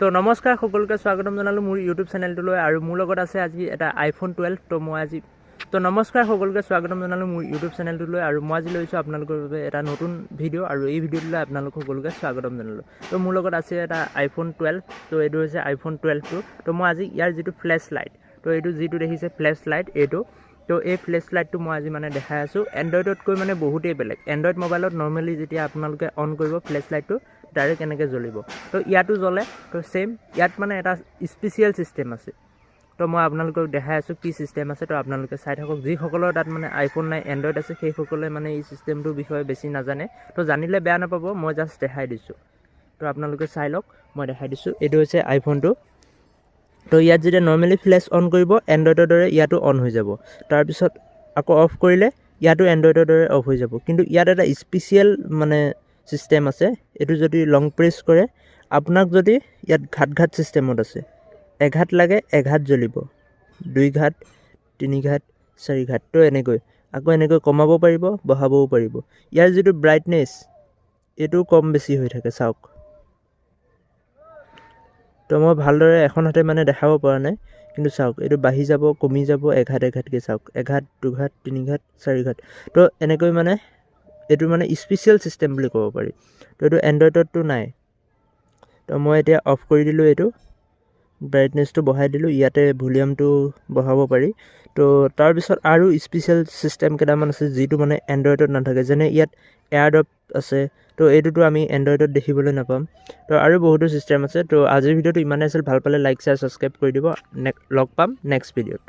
তো নমস্কাৰ সকলোকে স্বাগতম জনালোঁ মোৰ ইউটিউব চেনেলটোলৈ আৰু মোৰ লগত আছে আজি এটা আইফোন 12 তো মই আজি নমস্কাৰ সকলোকে স্বাগতম জনালোঁ মোৰ ইউটিউব চেনেলটোলৈ আৰু মই আজি লৈছোঁ আপোনালোকৰ বাবে এটা নতুন ভিডিঅ' আৰু এই ভিডিঅ'টোলৈ আপোনালোক সকলোকে স্বাগতম জনালোঁ তো মোৰ লগত আছে এটা আইফোন 12 তো এইটো হৈছে আইফোন 12 Pro তো মই আজি ইয়াৰ যিটো ফ্লেছ লাইট তো এইটো যিটো দেখিছে ফ্লেছ লাইট এইটো তো এই ফ্লেছ লাইটটো মই আজি মানে দেখাই আছোঁ এণ্ড্ৰইডতকৈ মানে বহুতেই বেলেগ এণ্ড্ৰইড মোবাইলত নৰ্মেলি যেতিয়া আপোনালোকে অন কৰিব ফ্লেছ লাইটটো ডাইৰেক্ট এনেকৈ জ্বলিব তো ইয়াতো জ্বলে তো সেম ইয়াত মানে এটা স্পেচিয়েল চিষ্টেম আছে তো মই আপোনালোকক দেখাই আছোঁ কি চিষ্টেম আছে তো আপোনালোকে চাই থাকক যিসকলৰ তাত মানে আইফোন নাই এণ্ড্ৰইড আছে সেইসকলে মানে এই চিষ্টেমটোৰ বিষয়ে বেছি নাজানে তো জানিলে বেয়া নাপাব মই জাষ্ট দেখাই দিছোঁ তো আপোনালোকে চাই লওক মই দেখাই দিছোঁ এইটো হৈছে আইফোনটো তো ইয়াত যেতিয়া নৰ্মেলি ফ্লেছ অন কৰিব এণ্ড্ৰইডৰ দৰে ইয়াতো অন হৈ যাব তাৰপিছত আকৌ অফ কৰিলে ইয়াতো এণ্ড্ৰইডৰ দৰে অফ হৈ যাব কিন্তু ইয়াত এটা স্পেচিয়েল মানে চিষ্টেম আছে এইটো যদি লং প্ৰেছ কৰে আপোনাক যদি ইয়াত ঘাট চিষ্টেমত আছে এঘাত লাগে এঘাত জ্বলিব 2 ঘাট 3 ঘাট 4 ঘাট তো এনেকৈ আকৌ এনেকৈ কমাব পাৰিব বঢ়াবও পাৰিব ইয়াৰ যিটো ব্ৰাইটনেছ এইটো কম বেছি হৈ থাকে চাওক তো মই ভালদৰে এখন হাতে মানে দেখাব পৰা নাই কিন্তু চাওক এইটো বাঢ়ি যাব কমি যাব এঘাতকৈ চাওক এঘাত 2 ঘাট 3 ঘাট 4 ঘাট তো এনেকৈ মানে এইটো মানে স্পেচিয়েল চিষ্টেম বুলি ক'ব পাৰি তো এইটো এণ্ড্ৰইডতটো নাই তো মই এতিয়া অফ কৰি দিলোঁ এইটো ব্ৰাইটনেছটো বঢ়াই দিলোঁ ইয়াতে ভলিউমটো বঢ়াব পাৰি তো তাৰপিছত আৰু স্পেচিয়েল চিষ্টেম কেইটামান আছে যিটো মানে এণ্ড্ৰইডত নাথাকে যেনে ইয়াত এয়াৰড্ৰপ আছে তো এইটোতো আমি এণ্ড্ৰইডত দেখিবলৈ নাপাম তো আৰু বহুতো চিষ্টেম আছে তো আজিৰ ভিডিঅ'টো ইমানেই আছিল ভাল পালে লাইক শ্বেয়াৰ ছাবস্ক্ৰাইব কৰি দিব লগ পাম নেক্সট ভিডিঅ'ত